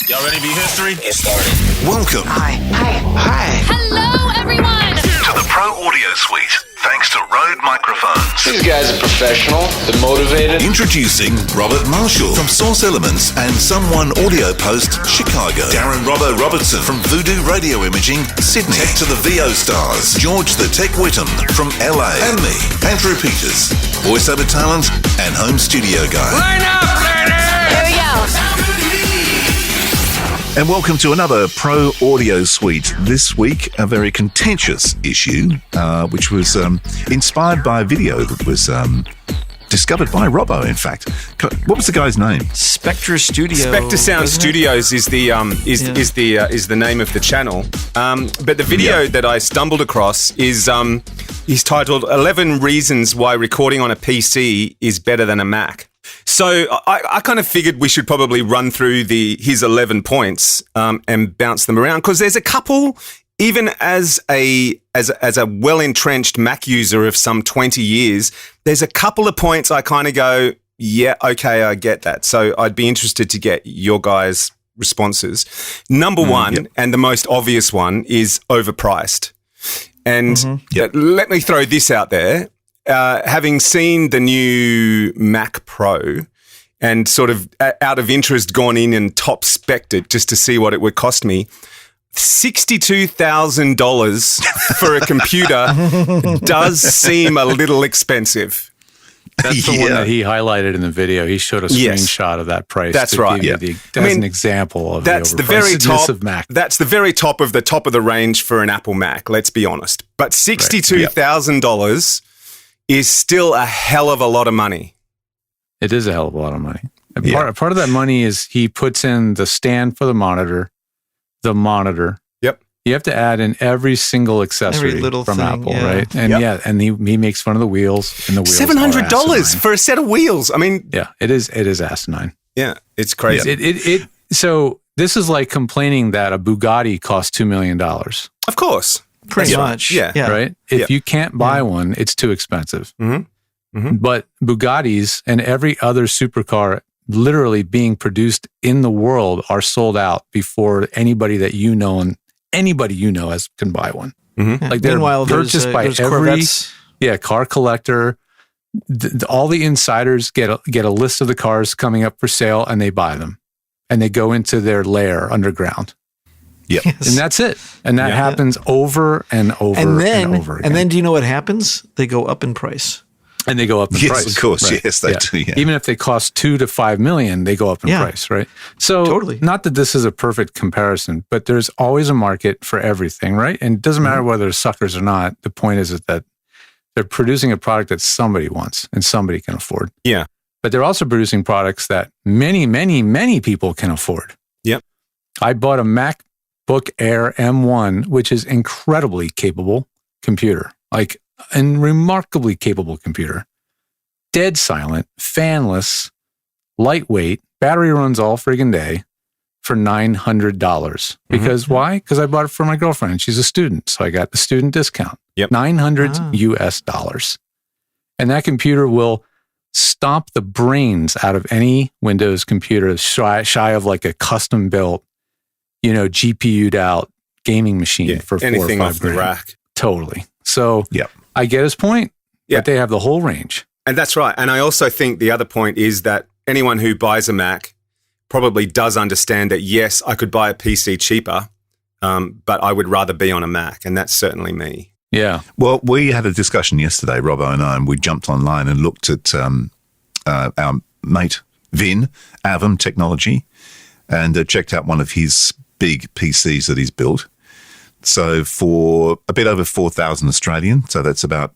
Y'all ready to be history? Get started. Welcome. Hi. Hello, everyone. To the Pro Audio Suite, thanks to RØDE microphones. These guys are professional. They're motivated. Introducing Robert Marshall from Source Elements and Someone Audio Post, Chicago. Darren Robbo Robertson from Voodoo Radio Imaging, Sydney. Tech to the VO stars, George the Tech Whittam from LA. And me, Andrew Peters, voiceover talent and home studio guy. Line up, ladies! Here we go. And welcome to another Pro Audio Suite. This week, a very contentious issue, which was inspired by a video that was discovered by Robbo, in fact. What was the guy's name? Spectre Studio. Spectre Sound Studios is the name of the channel. But the video that I stumbled across is titled 11 Reasons Why Recording on a PC is Better Than a Mac. So I kind of figured we should probably run through his 11 points and bounce them around, because there's a couple, even as a well-entrenched Mac user of some 20 years, there's a couple of points I kind of go, yeah, okay, I get that. So I'd be interested to get your guys' responses. Number one, and the most obvious one, is overpriced. And let me throw this out there. Having seen the new Mac Pro and sort of out of interest gone in and top spec'd it just to see what it would cost me, $62,000 for a computer does seem a little expensive. That's the one that he highlighted in the video. He showed a screenshot of that price. That's right. As an example of that's the very top of Mac. That's the very top of the range for an Apple Mac. Let's be honest. But $62,000 is still a hell of a lot of money. It is a hell of a lot of money. And part of that money is he puts in the stand for the monitor. Yep. You have to add in every single accessory from thing, Apple, right? And and he makes fun of the wheels, and the wheels $700 for a set of wheels. I mean, it is asinine. Yeah, it's crazy. So this is like complaining that a Bugatti costs $2 million. Of course. Pretty much. Yeah. Right? If you can't buy one, it's too expensive. Mm-hmm. Mm-hmm. But Bugattis and every other supercar literally being produced in the world are sold out before anybody can buy one. Mm-hmm. Like they're purchased by every car collector. All the insiders get a list of the cars coming up for sale, and they buy them. And they go into their lair underground. Yep. Yes. And that's it. And that happens over and over and over again. And then do you know what happens? They go up in price. And they go up in price. Yes, of course. Right. Yes, they do. Yeah. Even if they cost $2 to $5 million, they go up in price, right? So not that this is a perfect comparison, but there's always a market for everything, right? And it doesn't matter whether they're suckers or not. The point is that they're producing a product that somebody wants and somebody can afford. Yeah. But they're also producing products that many, many, many people can afford. Yep. I bought a MacBook Air M1, which is incredibly capable computer, like a remarkably capable computer. Dead silent, fanless, lightweight, battery runs all friggin' day for $900. Because why? Because I bought it for my girlfriend and she's a student. So I got the student discount. Yep. $900 US. And that computer will stomp the brains out of any Windows computer shy of like a custom built, GPU'd out gaming machine for anything $4 or $5 off the rack. Totally. So I get his point, but they have the whole range. And that's right. And I also think the other point is that anyone who buys a Mac probably does understand that, yes, I could buy a PC cheaper, but I would rather be on a Mac. And that's certainly me. Yeah. Well, we had a discussion yesterday, Robbo and I, and we jumped online and looked at our mate Vin, Avum Technology, and checked out one of his big PCs that he's built. So for a bit over 4,000 Australian, so that's about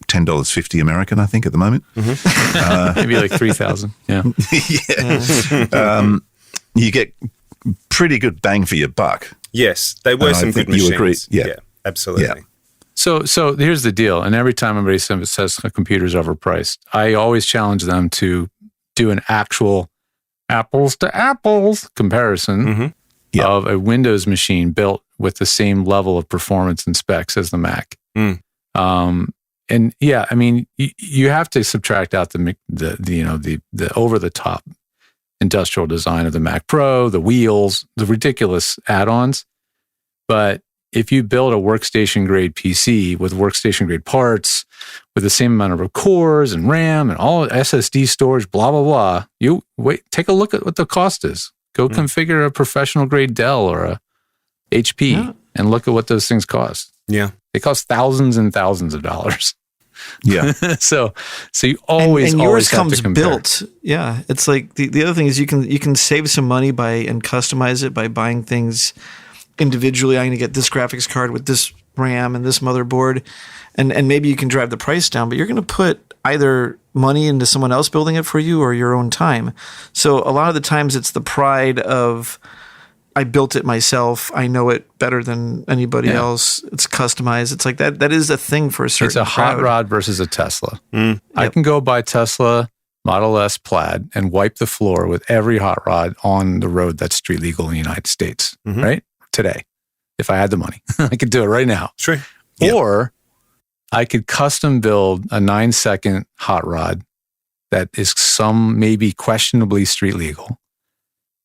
$10.50 American, I think, at the moment. Maybe like 3,000. Yeah. You get pretty good bang for your buck. Yes, they were some good machines. You agree? Yeah, absolutely. Yeah. So here's the deal. And every time anybody says a computer's overpriced, I always challenge them to do an actual apples to apples comparison of a Windows machine built with the same level of performance and specs as the Mac. And yeah, I mean, you have to subtract out the over the top industrial design of the Mac Pro, the wheels, the ridiculous add-ons. But if you build a workstation grade PC with workstation grade parts, with the same amount of cores and RAM and all SSD storage, blah, blah, blah, you wait, take a look at what the cost is. Go configure a professional grade Dell or a HP and look at what those things cost. Yeah. They cost thousands and thousands of dollars. Yeah. so you always and yours always have comes to compare. built. Yeah, it's like the other thing is you can save some money and customize it by buying things individually. I'm going to get this graphics card with this RAM and this motherboard, and maybe you can drive the price down. But you're going to put either money into someone else building it for you or your own time. So a lot of the times it's the pride of, I built it myself. I know it better than anybody else. It's customized. It's like that. That is a thing for a certain It's a hot crowd. rod versus a Tesla. I can go buy Tesla Model S Plaid and wipe the floor with every hot rod on the road that's street legal in the United States, right? Today. If I had the money, I could do it right now. Sure. Or I could custom build a 9-second hot rod that is maybe questionably street legal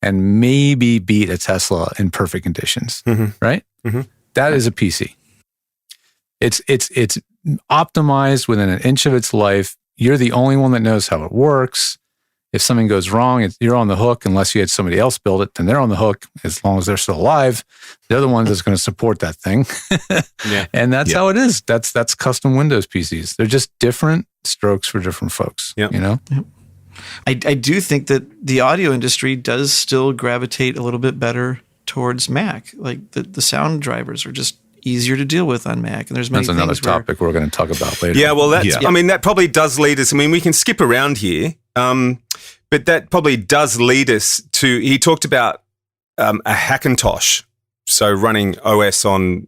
and maybe beat a Tesla in perfect conditions, right? That is a PC. It's optimized within an inch of its life. You're the only one that knows how it works. If something goes wrong, you're on the hook. Unless you had somebody else build it, then they're on the hook as long as they're still alive. They're the ones that's going to support that thing. And that's how it is. That's custom Windows PCs. They're just different strokes for different folks. You know? I do think that the audio industry does still gravitate a little bit better towards Mac. Like the sound drivers are just easier to deal with on Mac. And there's many That's another things where- topic we're going to talk about later. Yeah, well, I mean, that probably does lead us. I mean, we can skip around here, but that probably does lead us to. He talked about a Hackintosh, so running OS on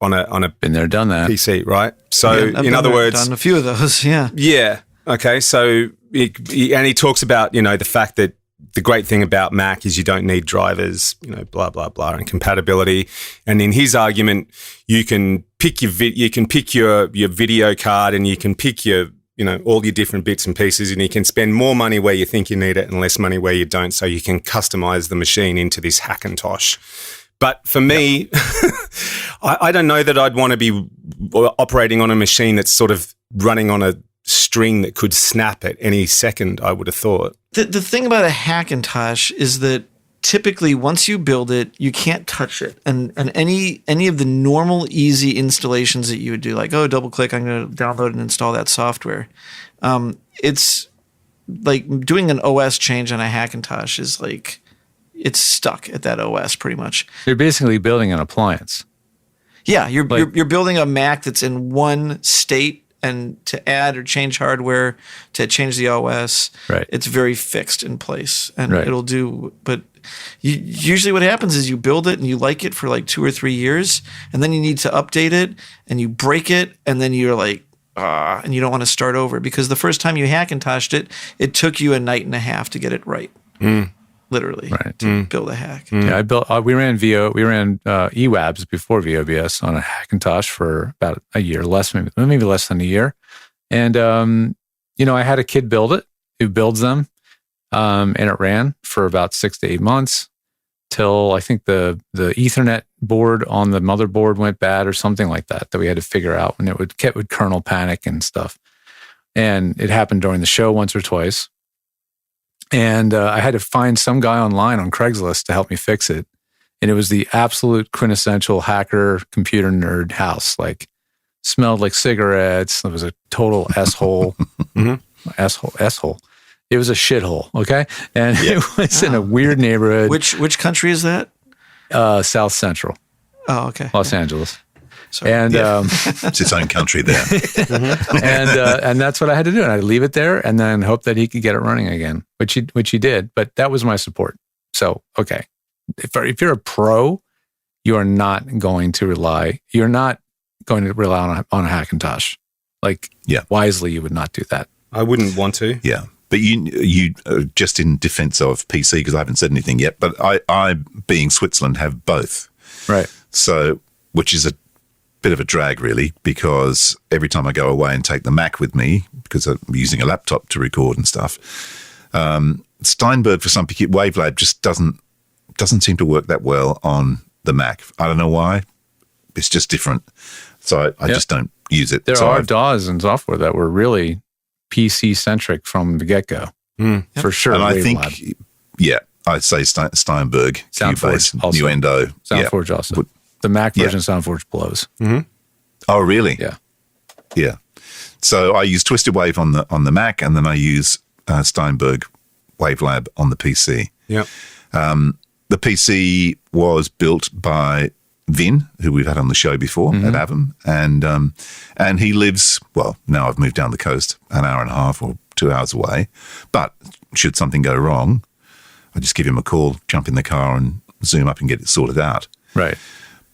a Been there, done that. PC, right? So, Yeah, I've in done other that- words, done a few of those. Yeah. yeah. Okay, so and he talks about the fact that the great thing about Mac is you don't need drivers, blah blah blah, and compatibility. And in his argument, you can pick your video card, and you can pick your all your different bits and pieces, and you can spend more money where you think you need it and less money where you don't. So you can customize the machine into this Hackintosh. But for me, I don't know that I'd want to be operating on a machine that's sort of running on a string that could snap at any second, I would have thought. The thing about a Hackintosh is that typically once you build it, you can't touch it. And any of the normal easy installations that you would do, like, double click, I'm going to download and install that software. It's like doing an OS change on a Hackintosh is like, it's stuck at that OS pretty much. You're basically building an appliance. Yeah, you're building a Mac that's in one state, and to add or change hardware, to change the OS, Right. it's very fixed in place, and Right. it'll do. But usually what happens is you build it and you like it for like 2 or 3 years, and then you need to update it, and you break it, and then you're like, and you don't want to start over, because the first time you Hackintoshed it, it took you a night and a half to get it right. Literally, Right. to build a hack. Yeah, I built. We ran EWABs before VOBS on a Hackintosh for about a year, maybe less than a year. And I had a kid build it who builds them, and it ran for about 6 to 8 months till I think the Ethernet board on the motherboard went bad or something like that we had to figure out, and it would kernel panic and stuff. And it happened during the show once or twice. And I had to find some guy online on Craigslist to help me fix it. And it was the absolute quintessential hacker computer nerd house. Like, smelled like cigarettes. It was a total S-hole. S-hole. It was a shithole, okay? And it was in a weird neighborhood. Which country is that? South Central. Oh, okay. Los Angeles. Sorry. And It's its own country there. and that's what I had to do. And I had to leave it there and then hope that he could get it running again, which he did. But that was my support. So, okay. If you're a pro, you're not going to rely on a Hackintosh. Like, wisely, you would not do that. I wouldn't want to. Yeah. But you just in defense of PC, because I haven't said anything yet, but I being Switzerland, have both. Right. So, which is a bit of a drag, really, because every time I go away and take the Mac with me, because I'm using a laptop to record and stuff, Steinberg for some Wavelab just doesn't seem to work that well on the Mac. I don't know why. It's just different. So I just don't use it. There so are DAWs and software that were really PC centric from the get go, for sure. And I Wavelab. think, I'd say Steinberg, Soundforge Cubase, also. Nuendo. Soundforge also. The Mac version of Soundforge blows. Oh, really? Yeah. Yeah. So I use Twisted Wave on the Mac, and then I use Steinberg Wavelab on the PC. Yeah. The PC was built by Vin, who we've had on the show before at Avum, and he lives, well, now I've moved down the coast, an hour and a half or 2 hours away. But should something go wrong, I just give him a call, jump in the car, and zoom up and get it sorted out. Right.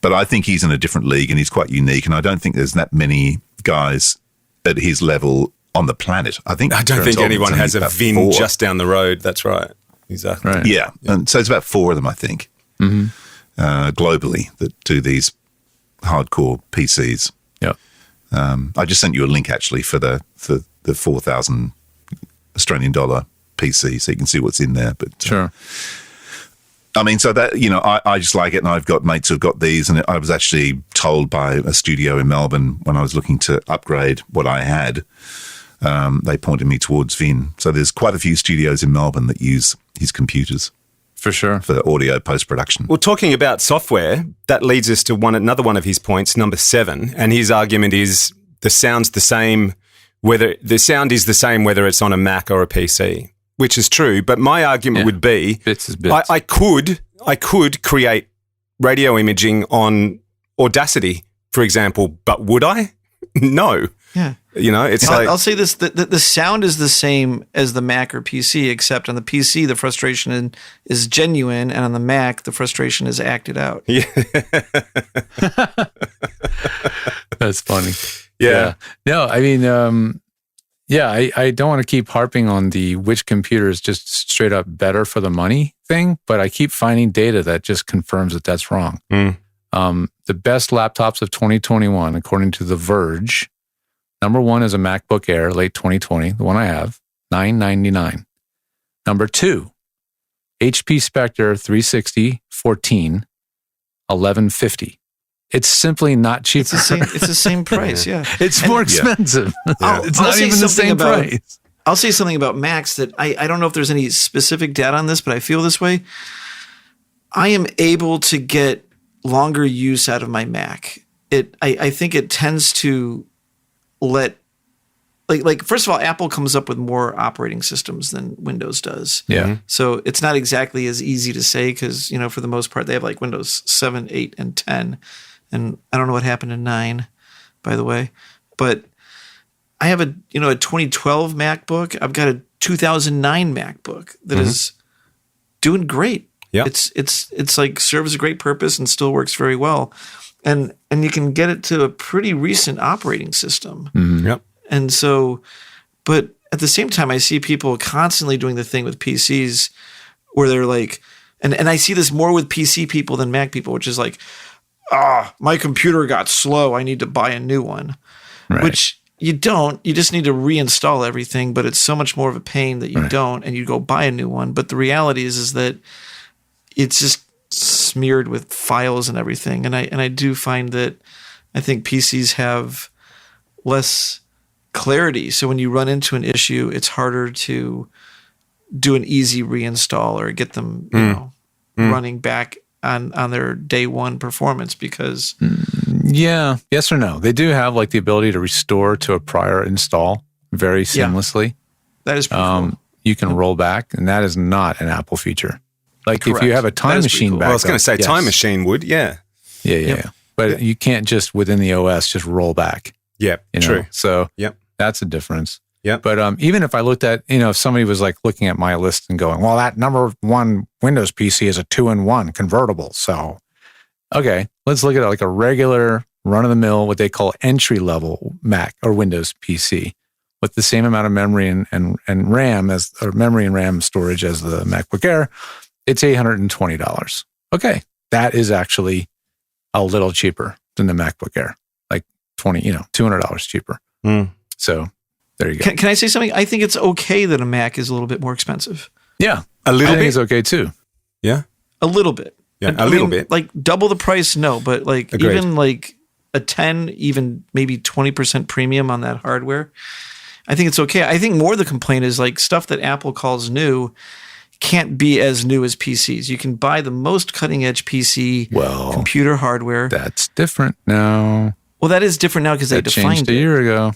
But I think he's in a different league, and he's quite unique. And I don't think there's that many guys at his level on the planet. I don't think anyone has a Vin just down the road. That's right. Exactly. Right. Yeah. And so it's about 4 of them, I think, globally that do these hardcore PCs. Yeah. I just sent you a link actually for the 4,000 Australian dollar PC, so you can see what's in there. But Sure. I mean, so that, I just like it, and I've got mates who've got these, and I was actually told by a studio in Melbourne when I was looking to upgrade what I had, they pointed me towards Vin. So there's quite a few studios in Melbourne that use his computers For sure. for audio post-production. Well, talking about software, that leads us to another one of his points, number 7, and his argument is the sound's the same whether it's on a Mac or a PC, which is true. But my argument would be, bits is bits. I could create radio imaging on Audacity, for example, but would I? No. Yeah. It's like I'll say this: the sound is the same as the Mac or PC, except on the PC the frustration is genuine, and on the Mac the frustration is acted out. Yeah. That's funny. Yeah. No, I mean, I don't want to keep harping on the which computer is just straight up better for the money thing, but I keep finding data that just confirms that that's wrong. The best laptops of 2021, according to The Verge, number 1 is a MacBook Air, late 2020, the one I have, $999. Number 2, HP Spectre 360 14, $1,150. It's simply not cheaper. It's the same price, yeah. It's more expensive. It's I'll not say even the something same about- price. I'll say something about Macs that I don't know if there's any specific data on this, but I feel this way. I am able to get longer use out of my Mac. I think it tends to let like first of all, Apple comes up with more operating systems than Windows does. Yeah. So it's not exactly as easy to say because, for the most part, they have like Windows 7, 8, and 10. And I don't know what happened in 9, by the way. But I have a 2012 MacBook. I've got a 2009 MacBook that is doing great. Yeah. It's like serves a great purpose and still works very well. And you can get it to a pretty recent operating system. Yep. And so, but at the same time, I see people constantly doing the thing with PCs where they're like, and I see this more with PC people than Mac people, which is like, my computer got slow, I need to buy a new one. Right. Which you don't. You just need to reinstall everything, but it's so much more of a pain that you don't, and you go buy a new one. But the reality is that it's just smeared with files and everything. And I do find that I think PCs have less clarity. So when you run into an issue, it's harder to do an easy reinstall or get them, running back on their day one performance because Yeah. Yes or no? They do have like the ability to restore to a prior install very seamlessly. that is pretty cool. You can roll back, and that is not an Apple feature. Like if Correct. you have a That time is pretty machine cool. backup. Well, I was going to say yes. Time Machine would, yeah. Yeah. But you can't just within the OS just roll back. Yeah, You know? true. So Yep. that's a difference. Yep. But even if I looked at, if somebody was like looking at my list and going, well, that number 1 Windows PC is a 2-in-1 convertible. So, okay, let's look at it like a regular run-of-the-mill, what they call entry-level Mac or Windows PC with the same amount of memory and RAM or memory and RAM storage as the MacBook Air. It's $820. Okay, that is actually a little cheaper than the MacBook Air, like $200 cheaper. So there you go. Can I say something? I think it's okay that a Mac is a little bit more expensive. A I little think bit. it's okay too. Yeah. A little bit. Yeah, I a little mean, bit. Like double the price, no, but like Agreed. even like a 10, even maybe 20% premium on that hardware, I think it's okay. I think more the complaint is like stuff that Apple calls new can't be as new as PCs. You can buy the most cutting edge PC computer hardware. That's different now. Well, that is different now because they That changed defined a it. year ago.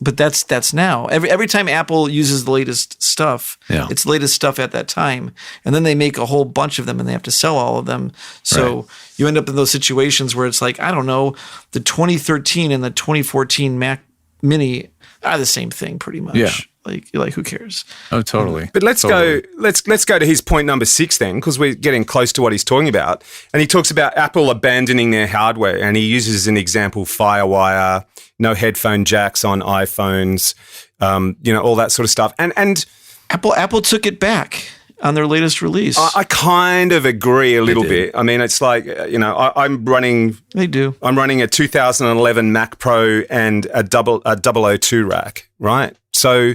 But that's now. Every time Apple uses the latest stuff, it's latest stuff at that time. And then they make a whole bunch of them and they have to sell all of them. So you end up in those situations where it's like, I don't know, the 2013 and the 2014 Mac Mini are the same thing pretty much. Yeah. Like who cares? Oh, totally. But let's Totally. go. Let's go to his point number 6 then, because we're getting close to what he's talking about. And he talks about Apple abandoning their hardware, and he uses as an example FireWire, no headphone jacks on iPhones, all that sort of stuff. And Apple took it back on their latest release. I kind of agree a little bit. I mean, it's like I'm running. They do. I'm running a 2011 Mac Pro and a 002 rack, right? So,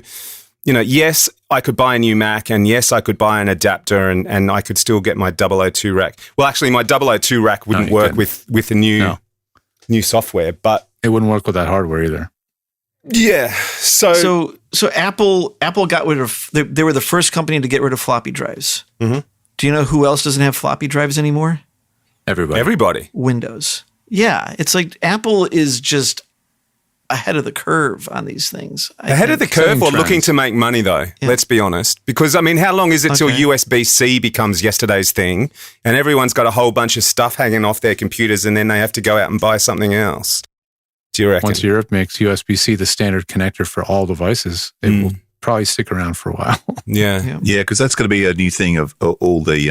yes, I could buy a new Mac, and yes, I could buy an adapter, and I could still get my 002 rack. Well, actually, my 002 rack wouldn't work with the new software, but It wouldn't work with that hardware either. yeah. So Apple got rid of. They were the first company to get rid of floppy drives. Mhm. Do you know who else doesn't have floppy drives anymore? everybody. Windows. Yeah, it's like Apple is just ahead of the curve on these things. Ahead of the curve or trends. looking to make money, though, let's be honest. Because, I mean, how long is it till USB-C becomes yesterday's thing and everyone's got a whole bunch of stuff hanging off their computers and then they have to go out and buy something else? Do you reckon? Once Europe makes USB-C the standard connector for all devices, it will probably stick around for a while. Yeah. Yeah, because that's going to be a new thing of all the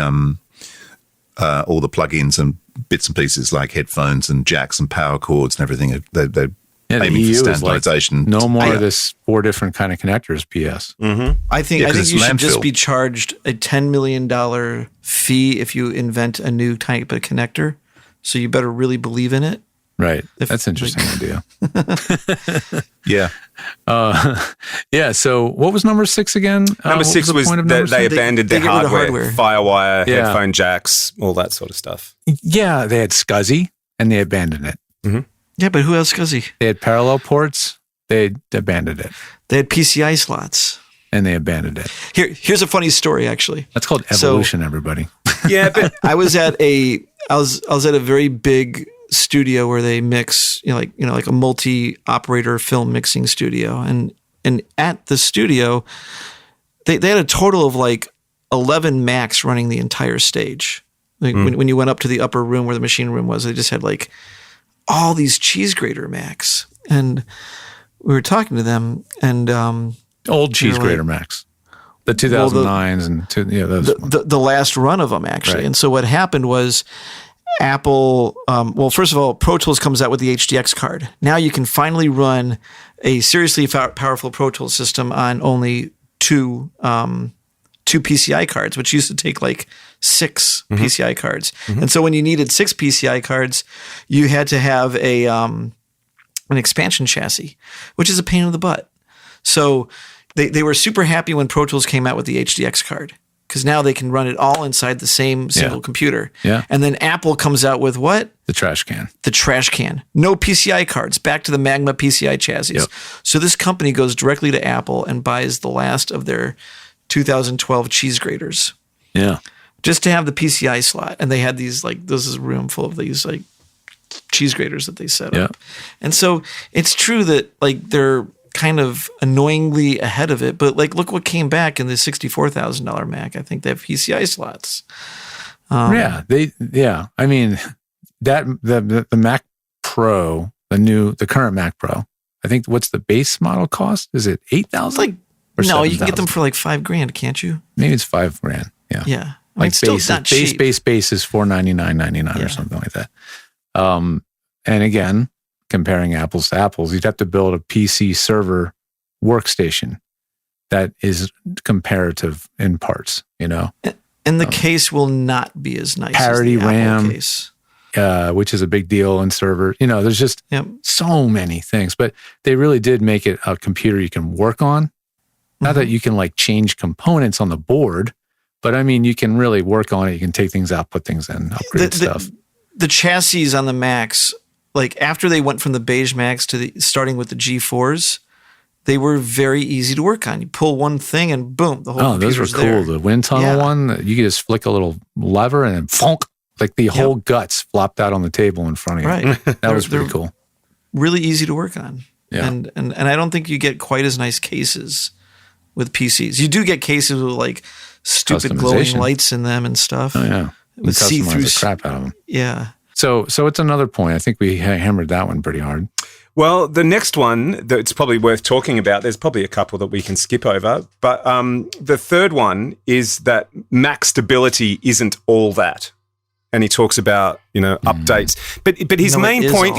plugins and bits and pieces like headphones and jacks and power cords and everything. They're Yeah, the aiming EU for is like, standardization. no more of this 4 different kind of connectors, PS. I think 'cause you it's should just landfill. be charged a $10 million fee if you invent a new type of connector. So you better really believe in it. Right. That's an interesting idea. Yeah. Yeah. So what was number 6 again? Number What 6 the was point of that number they 6? abandoned They their get rid of hardware, hardware. FireWire, Yeah. headphone jacks, all that sort of stuff. Yeah, they had SCSI and they abandoned it. Yeah, but who else does he? They had parallel ports, they abandoned it, They had PCI slots. and they abandoned it. Here's a funny story, actually. That's called evolution, everybody. Yeah, but I was at a very big studio where they mix, like a multi-operator film mixing studio, and at the studio, they had a total of like 11 Macs running the entire stage. Like when you went up to the upper room where the machine room was, they just had like all these cheese grater Macs, and we were talking to them, and Old cheese like- grater Macs. The 2009s and those ones. the last run of them actually. Right. And so what happened was Apple, first of all, Pro Tools comes out with the HDX card. Now you can finally run a seriously powerful Pro Tools system on only two PCI cards, which used to take like 6 PCI cards. And so when you needed 6 PCI cards, you had to have an expansion chassis, which is a pain in the butt. So they were super happy when Pro Tools came out with the HDX card, because now they can run it all inside the same single computer. Yeah. And then Apple comes out with what? The trash can. The trash can. No PCI cards, back to the Magma PCI chassis. Yep. So this company goes directly to Apple and buys the last of their 2012 cheese graters Yeah. just to have the PCI slot. And they had these, like, this is a room full of these, like, cheese graters that they set up. And so it's true that, like, they're kind of annoyingly ahead of it, but like, look what came back in the $64,000 Mac. I think they have PCI slots. I mean, that the Mac Pro, the current Mac Pro, I think what's the base model cost? Is it $8,000? It's like, Or no, you can get them $7,000? for like $5,000, can't you? Maybe it's $5,000. Yeah. Yeah. I mean, Like it's still base not cheap. base is $499.99 or something like that. And again, comparing apples to apples, you'd have to build a PC server workstation that is comparative in parts, And the case will not be as nice Parity as the Apple RAM. case. which is a big deal in server. There's just so many things, but they really did make it a computer you can work on Not that you can like change components on the board, but I mean, you can really work on it. You can take things out, put things in, upgrade stuff. The chassis on the Macs, like after they went from the beige Macs to starting with the G4s, they were very easy to work on. You pull one thing and boom, the whole computer's those were cool. there. The wind tunnel one, you could just flick a little lever and then funk, like the whole guts flopped out on the table in front of you. Right. That was pretty cool. Really easy to work on. Yeah. And I don't think you get quite as nice cases with PCs. You do get cases with like stupid glowing lights in them and stuff. Oh yeah. With see-through the crap out of them. Yeah. So it's another point. I think we hammered that one pretty hard. Well, the next one that's probably worth talking about, there's probably a couple that we can skip over, but the third one is that Mac stability isn't all that. And he talks about, updates. But his main point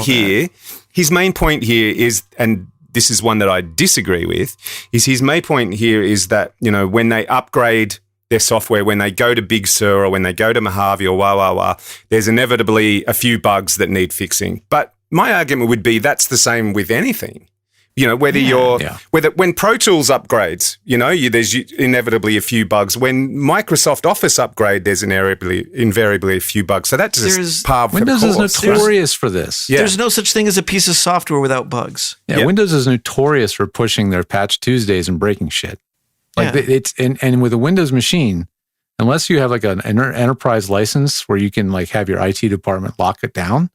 here is, and this is one that I disagree with, is his main point here is that, when they upgrade their software, when they go to Big Sur or when they go to Mojave or there's inevitably a few bugs that need fixing. But my argument would be that's the same with anything. Whether when Pro Tools upgrades, there's inevitably a few bugs. When Microsoft Office upgrade, there's invariably a few bugs. So that's just par for the course. Windows is notorious for this. Yeah. There's no such thing as a piece of software without bugs. Yeah, Windows is notorious for pushing their Patch Tuesdays and breaking shit. Like it's and with a Windows machine, unless you have like an enterprise license where you can like have your IT department lock it down,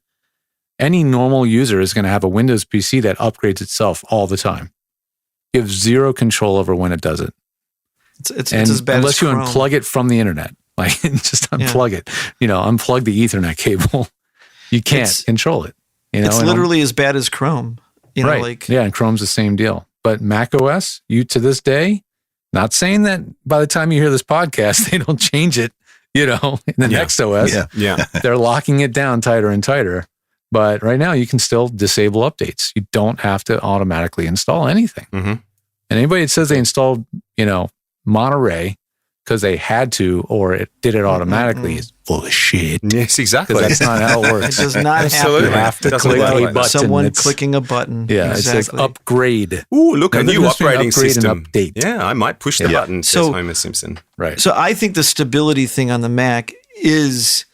any normal user is going to have a Windows PC that upgrades itself all the time. You have zero control over when it does it. It's as bad unless as you Chrome. Unplug it from the internet, like just unplug it. Unplug the Ethernet cable. You can't control it. It's literally as bad as Chrome. Right. And Chrome's the same deal. But Mac OS, you to this day, not saying that by the time you hear this podcast, they don't change it, in the next OS. Yeah. They're locking it down tighter and tighter. But right now, you can still disable updates. You don't have to automatically install anything. Mm-hmm. And anybody that says they installed, Monterey because they had to or it did it automatically is full of shit. Yes, exactly. That's not how it works. It does not Absolutely. You have to click a button. Someone clicking a button. Yeah, exactly. it says upgrade. Ooh, look, a new operating system. And update. Yeah, I might push the button, says Homer Simpson. Right. So I think the stability thing on the Mac is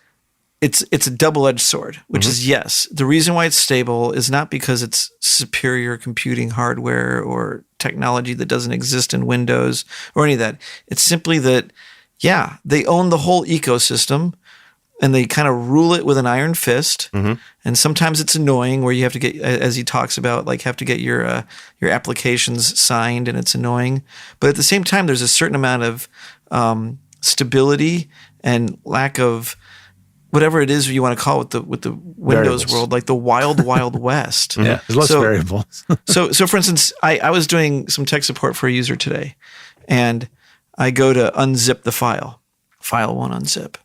it's a double-edged sword, which is yes. The reason why it's stable is not because it's superior computing hardware or technology that doesn't exist in Windows or any of that. It's simply that, they own the whole ecosystem and they kind of rule it with an iron fist. Mm-hmm. And sometimes it's annoying where you have to get, as he talks about, like have to get your applications signed, and it's annoying. But at the same time, there's a certain amount of stability and lack of whatever it is you want to call it with the Windows variables. world, like the wild, wild west. Yeah, there's less variables. So for instance, I was doing some tech support for a user today, and I go to unzip the file won't unzip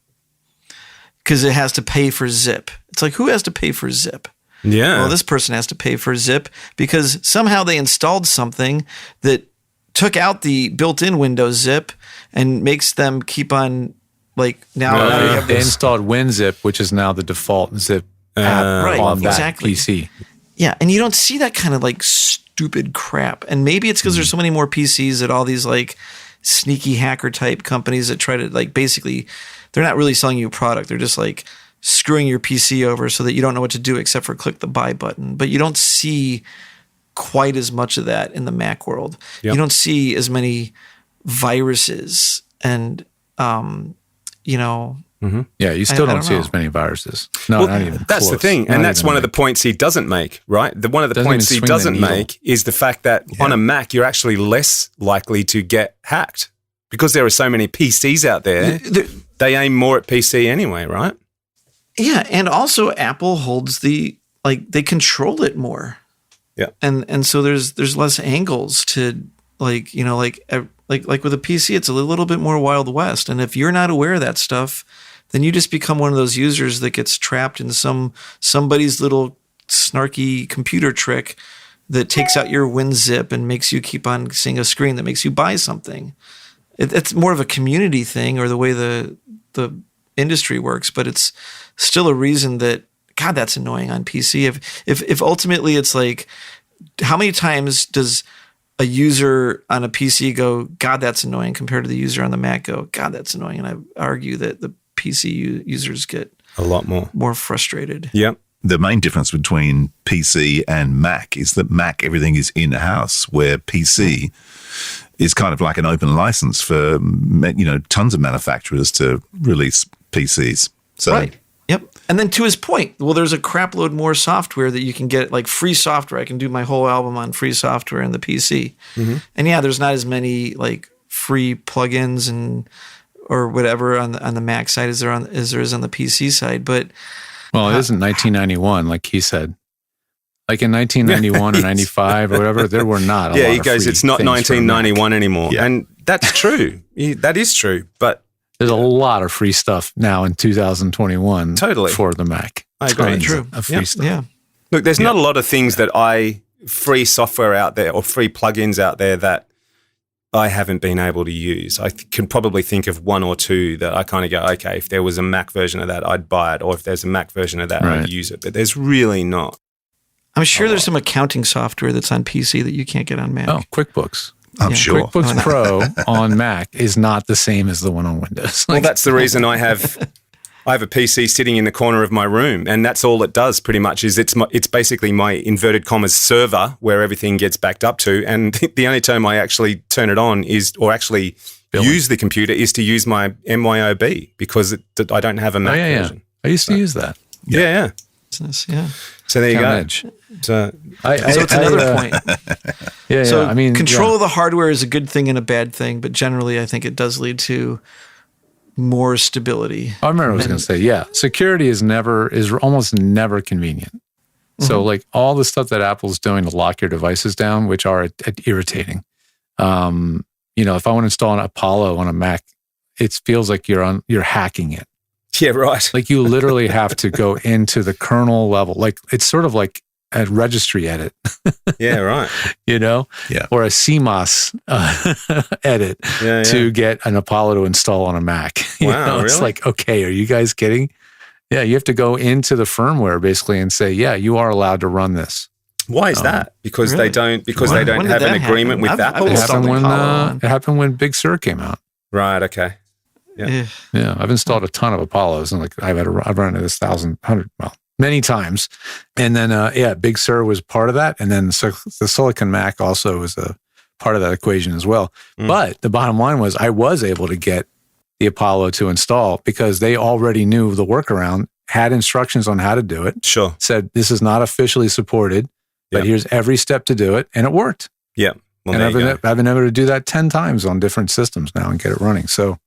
because it has to pay for zip. It's like, who has to pay for zip? Yeah. Well, this person has to pay for zip because somehow they installed something that took out the built-in Windows zip and makes them keep on like now you have They this. installed WinZip, which is now the default zip app Right, on that exactly. PC. Yeah, and you don't see that kind of like stupid crap. And maybe it's because there's so many more PCs that all these like sneaky hacker type companies that try to like basically they're not really selling you a product. They're just like screwing your PC over so that you don't know what to do except for click the buy button. But you don't see quite as much of that in the Mac world. Yep. You don't see as many viruses and Yeah, you still I don't don't see know. as many viruses. No, Well, not even that's close. the thing, Not and that's even one of the like- points he doesn't make, right? One of the Doesn't points he even swing the doesn't needle. make is the fact that on a Mac, you're actually less likely to get hacked because there are so many PCs out there. They aim more at PC anyway, right? Yeah, and also Apple holds they control it more. Yeah. And so there's less angles to like with a PC, it's a little bit more Wild West. And if you're not aware of that stuff, then you just become one of those users that gets trapped in somebody's little snarky computer trick that takes out your WinZip and makes you keep on seeing a screen that makes you buy something. It's more of a community thing or the way the industry works, but it's still a reason that, God, that's annoying on PC. If ultimately it's like, how many times does a user on a PC go, God, that's annoying, compared to the user on the Mac go, God, that's annoying. And I argue that the PC users get a lot more frustrated. Yep. The main difference between PC and Mac is that Mac, everything is in-house, where PC is kind of like an open license for, tons of manufacturers to release PCs. So, right. Yep. And then to his point, well, there's a crap load more software that you can get, like free software. I can do my whole album on free software in the PC. Mm-hmm. And yeah, there's not as many like free plugins or whatever on the Mac side as there is on the PC side. But well, it isn't 1991, like he said. Like in 1991 or 95 or whatever, there were not a lot he of goes, free it's not things for 1991 Mac. anymore. Yeah. And that's true. That is true. But there's a lot of free stuff now in 2021 Totally. for the Mac. I agree. Tons True. of free stuff. yeah. look, there's not a lot of things that free software out there or free plugins out there that I haven't been able to use. I can probably think of one or two that I kind of go, okay, if there was a Mac version of that, I'd buy it. Or if there's a Mac version of that, I'd use it. But there's really not. I'm sure there's some accounting software that's on PC that you can't get on Mac. Oh, QuickBooks. I'm sure. QuickBooks Pro on Mac is not the same as the one on Windows. Well, that's the reason I have a PC sitting in the corner of my room, and that's all it does pretty much is it's basically my inverted commas server where everything gets backed up to, and the only time I actually turn it on use the computer is to use my MYOB because I don't have a Mac version. I used to use that. Yeah. Business, yeah. So there you go. Edge. So it's another point. Yeah, So I mean, control of the hardware is a good thing and a bad thing, but generally I think it does lead to more stability. I remember I was going to say, security is almost never convenient. So like all the stuff that Apple's doing to lock your devices down, which are irritating. If I want to install an Apollo on a Mac, it feels like you're hacking it. yeah, right. Like you literally have to go into the kernel level. Like it's sort of like a registry edit. Yeah, right. Or a CMOS edit to get an Apollo to install on a Mac. Wow, It's really? like, okay, are you guys kidding? Yeah, you have to go into the firmware basically and say, yeah, you are allowed to run this. Why is that? Because really? they don't When have did an that agreement happen? with I've Apple. been or installing something? It happened when Big Sur came out. Right. Okay. Yeah. Yeah, I've installed a ton of Apollos, and like I've run into this many times. And then, Big Sur was part of that, and then the Silicon Mac also was a part of that equation as well. But the bottom line was, I was able to get the Apollo to install because they already knew the workaround, had instructions on how to do it. Sure. Said this is not officially supported, but here's every step to do it, and it worked. Yeah. Well, And there you go. I've been able to do that 10 times on different systems now and get it running. So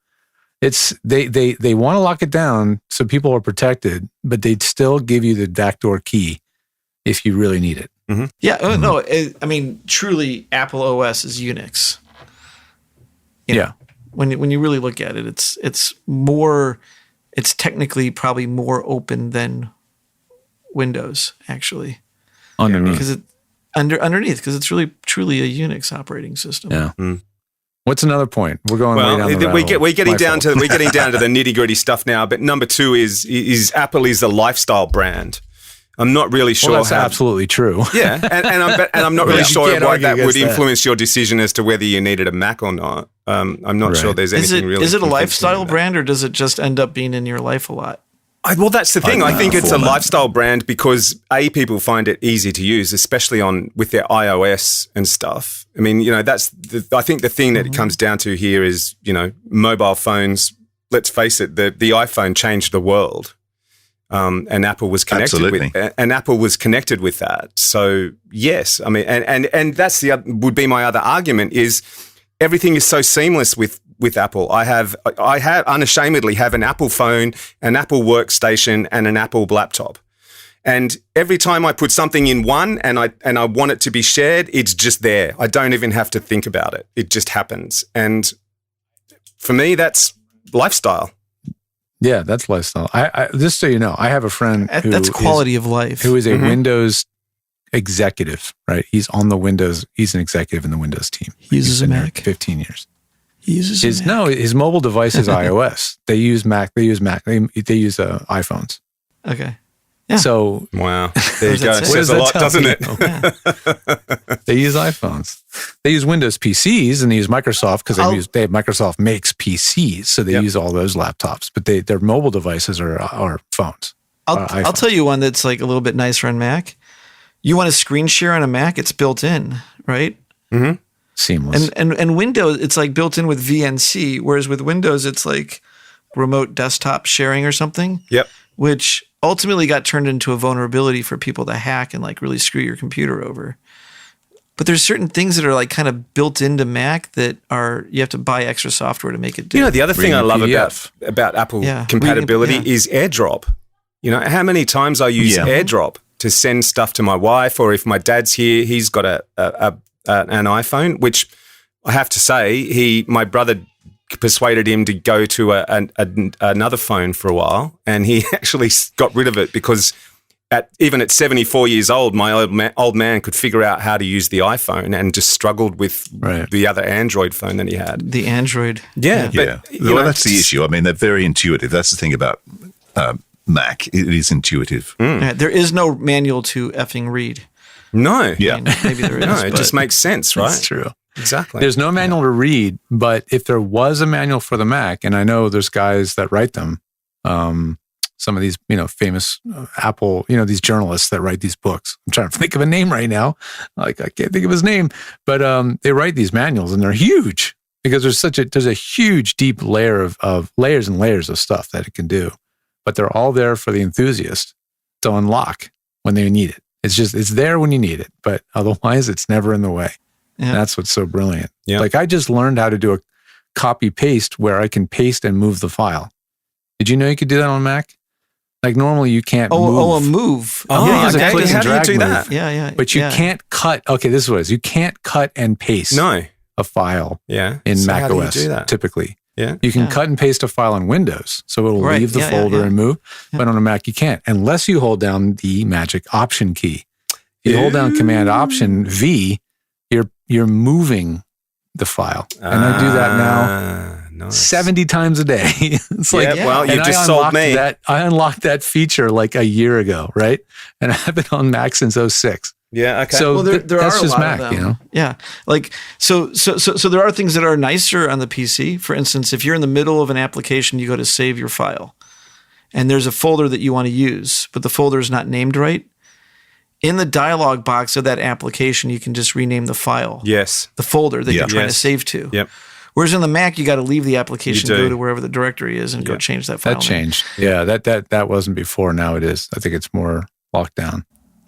it's they want to lock it down so people are protected, but they'd still give you the backdoor key if you really need it. Mm-hmm. Yeah. No, I mean, truly, Apple OS is Unix. When you really look at it, it's technically probably more open than Windows, actually. Underneath. Because underneath, because it's really truly a Unix operating system. Yeah. What's another point? We're going way down the rabbit hole. we're getting My down fault. to the nitty gritty stuff now. But number two is Apple is a lifestyle brand. I'm not really sure. Well, that's absolutely true. Yeah, and I'm not really You sure can't why argue that would against that. influence your decision as to whether you needed a Mac or not. I'm not sure there's anything really. Is it a convincing lifestyle about that. brand, or does it just end up being in your life a lot? Well, that's the thing. I think it's a format. lifestyle brand because people find it easy to use, especially with their iOS and stuff. I mean, I think the thing that it comes down to here is, mobile phones. Let's face it, the iPhone changed the world, and Apple was connected with that. So yes, I mean, and that's would be my other argument is everything is so seamless with Apple. I have unashamedly have an Apple phone, an Apple workstation, and an Apple laptop. And every time I put something in one and I want it to be shared, it's just there. I don't even have to think about it. It just happens. And for me, that's lifestyle. Yeah, that's lifestyle. I just so you know, I have a friend who That's quality of life. who is a Windows executive, right? He's on the Windows. He's an executive in the Windows team. He uses He's been a there Mac. 15 years. He uses a Mac. No, his mobile device is iOS. They use Mac. They use iPhones. Okay. Yeah. So Wow. There you does go. that say? Says a What lot, does that doesn't tell it? you? They use iPhones. They use Windows PCs and they use Microsoft because Microsoft makes PCs, so they use all those laptops. But their mobile devices are phones. I'll tell you one that's like a little bit nicer on Mac. You want to screen share on a Mac? It's built in, right? Mm-hmm. Seamless. And Windows, it's like built in with VNC, whereas with Windows, it's like remote desktop sharing or something. Yep. Which ultimately got turned into a vulnerability for people to hack and like really screw your computer over. But there's certain things that are like kind of built into Mac that you have to buy extra software to make it do. You know, the other thing I love PDF. about Apple Yeah. compatibility Reading- yeah. is AirDrop. You know, how many times I use AirDrop to send stuff to my wife, or if my dad's here, he's got an iPhone, which I have to say, my brother persuaded him to go to another phone for a while, and he actually got rid of it because even at 74 years old, my old man could figure out how to use the iPhone and just struggled with the other Android phone that he had. The Android. Yeah. But, you Well, know, that's the issue. I mean, they're very intuitive. That's the thing about Mac. It is intuitive. There is no manual to effing read. No. Yeah. I mean, maybe there is. No, it but just makes sense, right? That's true. Exactly. There's no manual to read, but if there was a manual for the Mac, and I know there's guys that write them, some of these, famous Apple, these journalists that write these books. I'm trying to think of a name right now. Like, I can't think of his name, but they write these manuals and they're huge because there's a huge, deep layer of layers and layers of stuff that it can do, but they're all there for the enthusiast to unlock when they need it. It's there when you need it, but otherwise it's never in the way. Yeah. That's what's so brilliant. Yeah. Like I just learned how to do a copy paste where I can paste and move the file. Did you know you could do that on Mac? Like normally you can't move. a move. Oh, Yeah, okay. it's a click and How do you drag do move. that? Yeah. But you can't cut. Okay, this is what it is. You can't cut and paste No. a file Yeah. in So Mac how do you OS do that? typically. Yeah. You can Yeah. cut and paste a file on Windows, so it'll Right. leave the Yeah, folder yeah. and move. But on a Mac, you can't unless you hold down the magic Option key. If you hold down Command Option V, you're moving the file, and I do that now Nice. 70 times a day. It's like, well, you and just I sold unlocked me. I unlocked that feature like a year ago, right? And I've been on Mac since 06. Yeah. Okay. So Well, there that's are a just lot Mac, of them. you know. Yeah, like so there are things that are nicer on the PC. For instance, if you're in the middle of an application, you go to save your file, and there's a folder that you want to use, but the folder is not named right. In the dialog box of that application, you can just rename the file, yes. the folder that you're trying to Yes. save to. Yep. Whereas in the Mac, you got to leave the application, You do. go to wherever the directory is, and go change that file. That name. changed. Yeah, that wasn't before. Now it is. I think it's more locked down.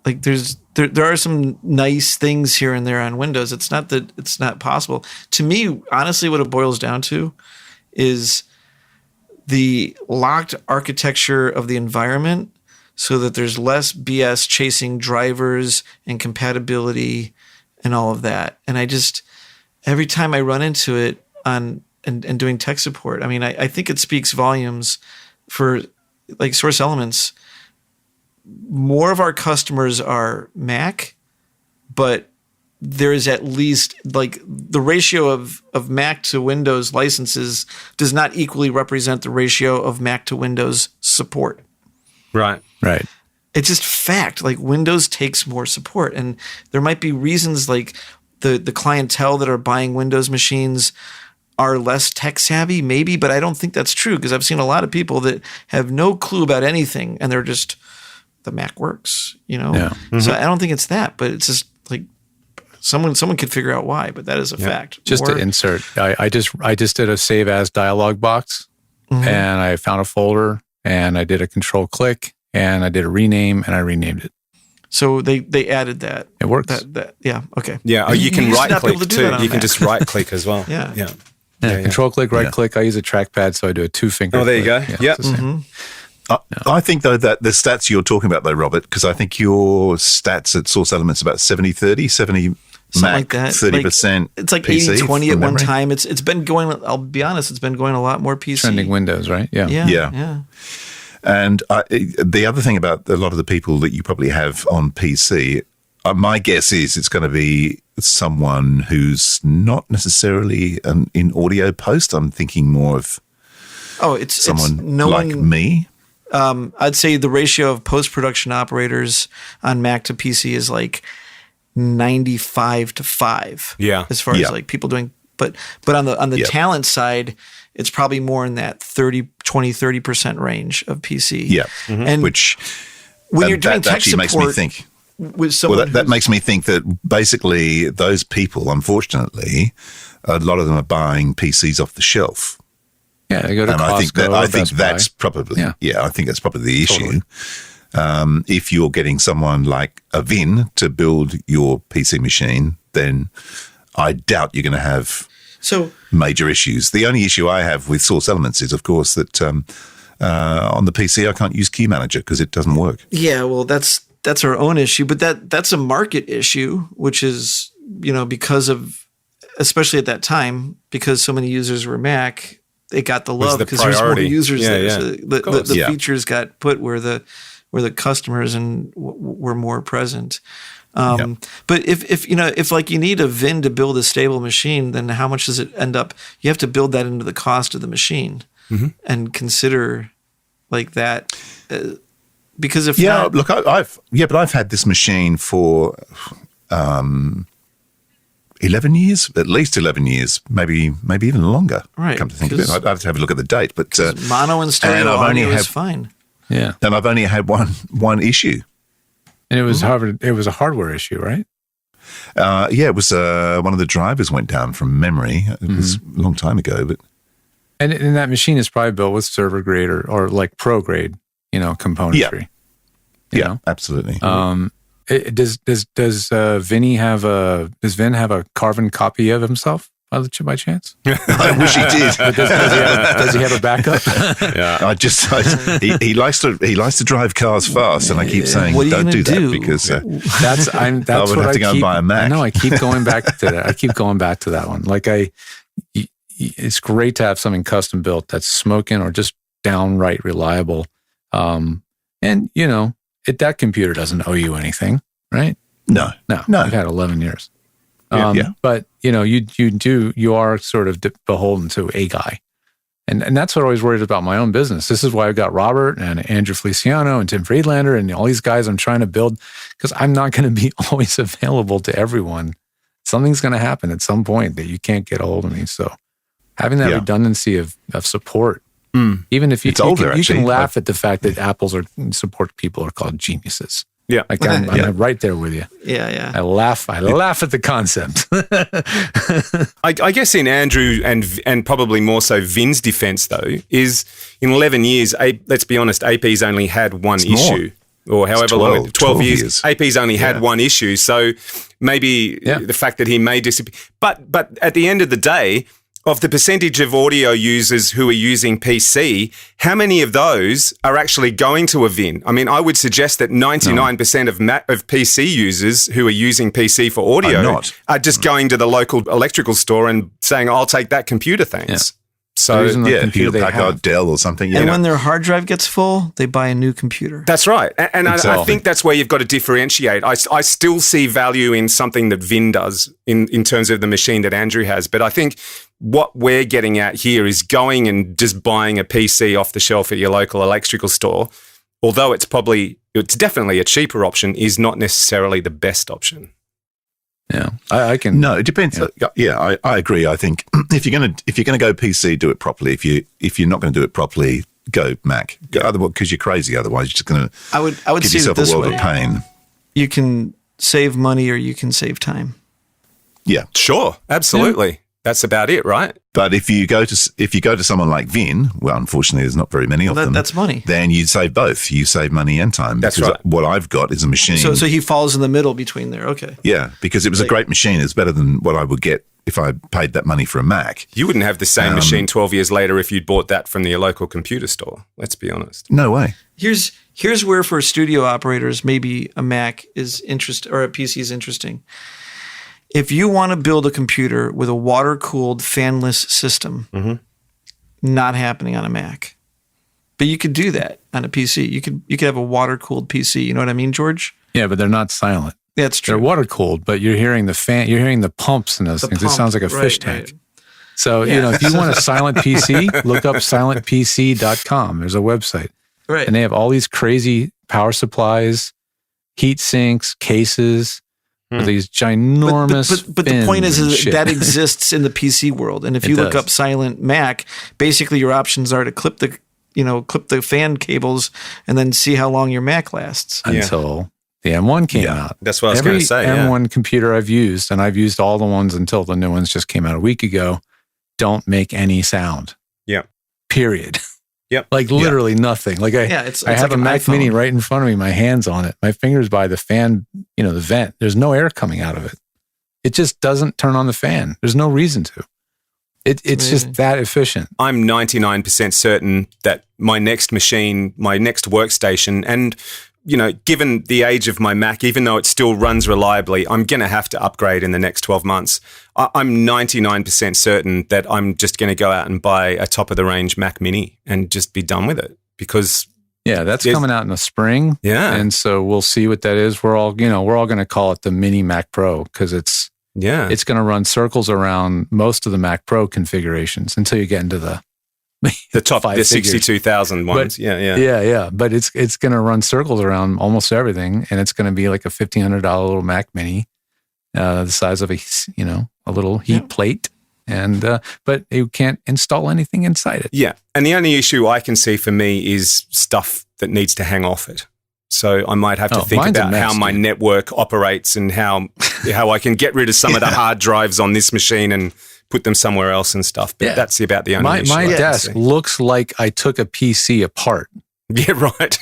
Like there are some nice things here and there on Windows. It's not that it's not possible. To me, honestly, what it boils down to is the locked architecture of the environment so that there's less BS chasing drivers and compatibility and all of that. And I just, every time I run into it and doing tech support, I mean, I think it speaks volumes for like Source Elements. More of our customers are Mac, but there is at least like the ratio of Mac to Windows licenses does not equally represent the ratio of Mac to Windows support. Right. Right. It's just fact. Like Windows takes more support, and there might be reasons like the clientele that are buying Windows machines are less tech savvy, maybe, but I don't think that's true because I've seen a lot of people that have no clue about anything, and they're just the Mac works, you know. Yeah. So I don't think it's that, but it's just like someone could figure out why, but that is a fact. Just Or- to insert, I just did a save as dialog box, and I found a folder, and I did a control click, and I did a rename, and I renamed it. So they added that. It works. That yeah, okay. Yeah. Oh, you can used to right not be click able to do too. that on You can Mac. just right click as well. Yeah. Yeah. Yeah, control click, right click. I use a trackpad, so I do a 2-finger. Oh, there you go. click. Yep. it's the same. I think, though, that the stats you're talking about, though, Robert, because I think your stats at Source Elements about 70-30, 70 Something Mac, like that. 30% It's like PC 80-20 at from one memory. time. It's been going, I'll be honest, it's been going a lot more PC. Trending Windows, right? Yeah. Yeah. And the other thing about a lot of the people that you probably have on PC, my guess is it's going to be someone who's not necessarily in audio post. I'm thinking more of Oh, it's someone no like one, me. I'd say the ratio of post-production operators on Mac to PC is like 95-5. Yeah. As far as like people doing, but on the talent side, it's probably more in that 30% range of PC. Yeah. And Which when you're doing tech actually support, makes me think. with someone That makes me think that basically those people, unfortunately, a lot of them are buying PCs off the shelf. Yeah, they go to And Costco. I think Best Buy. that's probably I think that's probably the Totally. issue. If you're getting someone like a Vin to build your PC machine, then I doubt you're going to have major issues. The only issue I have with Source Elements is, of course, that on the PC I can't use Key Manager because it doesn't work. Yeah, well, that's our own issue, but that's a market issue, which is, because of, especially at that time, because so many users were Mac, it got the love because there's more users there. Yeah. So the features got put where the customers were more present. But if like you need a VIN to build a stable machine, then how much does it end up? You have to build that into the cost of the machine and consider like that. Because if not, look, I've had this machine for 11 years, at least 11 years, maybe even longer. Right, Come to think of it, I'd have to have a look at the date. But mono and stereo audio is fine. Yeah, and I've only had one issue, and it was it was a hardware issue, right? it was one of the drivers went down from memory. It was a long time ago, but and that machine is probably built with server grade or like pro grade, componentry. Yeah, absolutely. Does Vinny have does Vin have a carbon copy of himself by chance? I wish he did. Does he have a backup? Yeah, he likes to drive cars fast, and I keep saying, what are you don't do gonna that because That's I would what have to go and buy a Mac. I know. I keep going back to that. I keep going back to that one. Like it's great to have something custom built that's smoking or just downright reliable. And that computer doesn't owe you anything, right? No. I've had 11 years. But you are sort of beholden to a guy. And that's what I always worried about my own business. This is why I've got Robert and Andrew Feliciano and Tim Friedlander and all these guys I'm trying to build, because I'm not going to be always available to everyone. Something's going to happen at some point that you can't get a hold of me. So having that redundancy of support, even if you can laugh at the fact that Apple's support people are called geniuses. Yeah. Like I'm right there with you. Yeah. I laugh at the concept. I guess in Andrew and probably more so Vin's defense, though, is in 11 years, let's be honest, AP's only had one issue. Or however long, 12 years. AP's only had one issue. So maybe the fact that he may disappear. But at the end of the day, of the percentage of audio users who are using PC, how many of those are actually going to a VIN? I mean, I would suggest that 99% of PC users who are using PC for audio are just going to the local electrical store and saying, I'll take that computer, thanks. Yeah. So, Hewlett Packard, Dell or something. And when their hard drive gets full, they buy a new computer. That's right. And I think that's where you've got to differentiate. I still see value in something that Vin does in terms of the machine that Andrew has. But I think what we're getting at here is going and just buying a PC off the shelf at your local electrical store, although it's definitely a cheaper option, is not necessarily the best option. Yeah, I can. No, it depends. I agree. I think if you're gonna go PC, do it properly. If you're not going to do it properly, go Mac. Otherwise, because you're crazy. Otherwise, you're just going to. I would give see yourself it this a world way. of pain. You can save money or you can save time. Yeah, sure, absolutely. Yeah. That's about it, right? But if you go to someone like Vin, well, unfortunately, there's not very many of them. That's money. Then you save both. You save money and time. That's because right. What I've got is a machine. So he falls in the middle between there. Okay. Yeah, because it was a great machine. It's better than what I would get if I paid that money for a Mac. You wouldn't have the same machine 12 years later if you'd bought that from the local computer store. Let's be honest. No way. Here's where for studio operators maybe a Mac is or a PC is interesting. If you want to build a computer with a water-cooled, fanless system, not happening on a Mac. But you could do that on a PC. You could have a water-cooled PC. You know what I mean, George? Yeah, but they're not silent. That's true. They're water-cooled, but you're hearing the fan. You're hearing the pumps and those things. It sounds like a fish tank. Right. So, if you want a silent PC, look up silentpc.com. There's a website. Right. And they have all these crazy power supplies, heat sinks, cases, with these ginormous. But the point is shit. that exists in the PC world. And if you look up Silent Mac, basically your options are to clip the fan cables and then see how long your Mac lasts. Until the M1 came out. That's what I was going to say. Every M1 computer I've used, and I've used all the ones until the new ones just came out a week ago, don't make any sound. Yeah. Period. Yep. Like literally nothing. Like I it's have like a an Mac iPhone. Mini right in front of me, my hand's on it. My finger's by the fan, the vent. There's no air coming out of it. It just doesn't turn on the fan. There's no reason to. It's just that efficient. I'm 99% certain that my next machine, my next workstation, and given the age of my Mac, even though it still runs reliably, I'm going to have to upgrade in the next 12 months. I'm 99% certain that I'm just going to go out and buy a top-of-the-range Mac Mini and just be done with it because... Yeah, that's coming out in the spring. Yeah. And so we'll see what that is. We're all going to call it the Mini Mac Pro because it's going to run circles around most of the Mac Pro configurations until you get into the top, the 62,000 ones. Yeah. But it's going to run circles around almost everything, and it's going to be like a $1,500 little Mac Mini, the size of a little heat plate, and but you can't install anything inside it. Yeah, and the only issue I can see for me is stuff that needs to hang off it. So I might have to think about how my network operates and how I can get rid of some of the hard drives on this machine and put them somewhere else and stuff. But that's about the only issue. My desk looks like I took a PC apart. Yeah, right.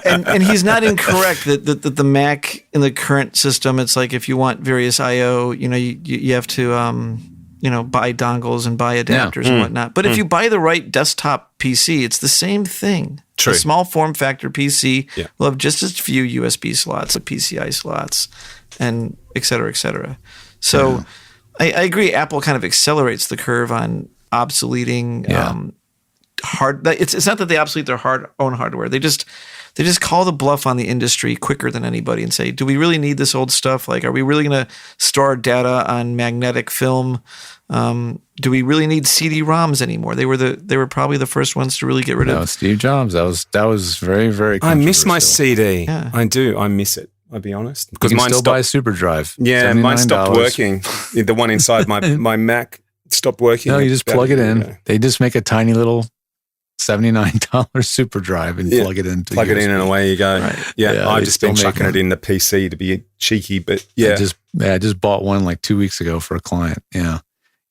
and he's not incorrect that the Mac in the current system, it's like if you want various I/O, you have to buy dongles and buy adapters and whatnot. But if you buy the right desktop PC, it's the same thing. True. A small form factor PC will have just as few USB slots, PCI slots, and et cetera, et cetera. So I agree. Apple kind of accelerates the curve on obsoleting It's not that they obsolete their own hardware. They just call the bluff on the industry quicker than anybody and say, do we really need this old stuff? Like, are we really going to store our data on magnetic film? Do we really need CD-ROMs anymore? They were probably the first ones to really get rid of. Steve Jobs. That was very, very. I miss my CD. Yeah. I do. I miss it. I'll be honest. Because mine still buy a super drive. Yeah, mine stopped working. The one inside my Mac stopped working. No, you just plug it in. They just make a tiny little $79 super drive and plug it in. Plug it in and away you go. Right. Yeah, I've just been chucking it in the PC to be cheeky, but I just bought one like 2 weeks ago for a client. Yeah.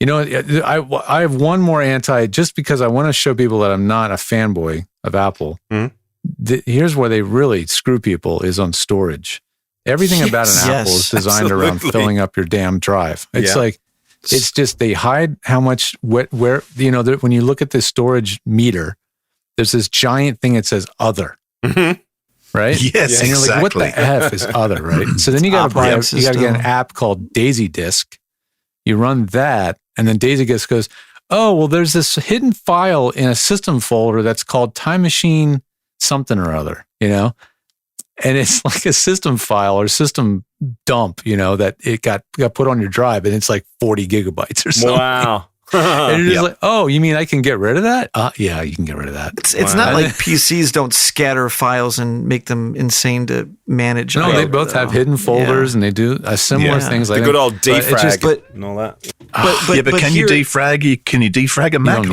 I have one more just because I want to show people that I'm not a fanboy of Apple. Mm-hmm. Here's where they really screw people is on storage. Everything about an Apple is designed around filling up your damn drive. It's like, it's just, they hide how much, where, when you look at the storage meter, there's this giant thing that says other. Mm-hmm. Right? Yes, and you're exactly. like, what the F is other, right? So then you got to get an app called Daisy Disk. You run that, and then Daisy Disk goes, oh, well, there's this hidden file in a system folder that's called Time Machine something or other, And it's like a system file or system dump, that it got put on your drive, and it's like 40 gigabytes or something. Wow. And you're just like, oh, you mean I can get rid of that? Yeah, you can get rid of that. It's not like PCs don't scatter files and make them insane to manage. No, they both have hidden folders, and they do similar things. The good old defrag and all that. But can you defrag? Can you defrag a Mac?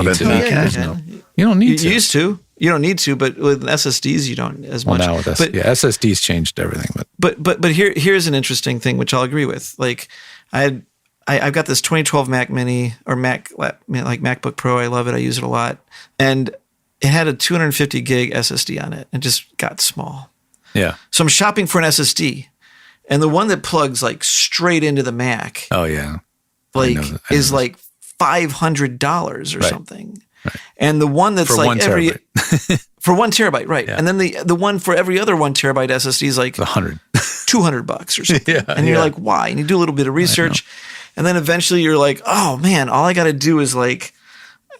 You don't need to. You used to. You don't need to, but with SSDs, you don't as much. Now with SSDs changed everything. But here's an interesting thing, which I'll agree with. Like, I've got this 2012 Mac Mini or MacBook Pro. I love it. I use it a lot, and it had a 250 gig SSD on it. It just got small. Yeah. So I'm shopping for an SSD, and the one that plugs like straight into the Mac. Oh yeah. Is like $500 or something. Right. And the one that's for like 1 every terabyte. for 1 terabyte, right? Yeah. And then the one for every other 1 terabyte SSD is like $100 or something. And you're like, why? And you do a little bit of research, and then eventually you're like, oh man, all I got to do is like,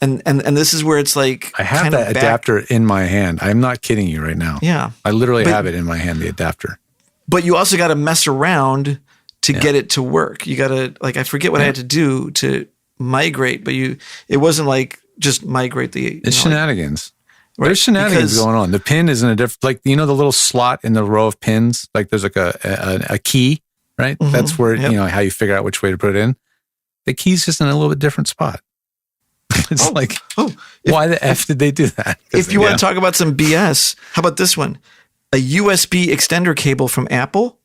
and this is where it's like, I have that adapter in my hand. I'm not kidding you right now. Yeah, I literally have it in my hand, the adapter. But you also got to mess around to get it to work. You got to I forget what I had to do to migrate, but it wasn't like just migrate the. It's shenanigans. There's shenanigans Because- going on. The pin is in a different, like, the little slot in the row of pins, like there's like a key, right? Mhm. That's where, Yep. how you figure out which way to put it in. The key's just in a little bit different spot. It's why the F did they do that? If you want to talk about some BS, how about this one? A USB extender cable from Apple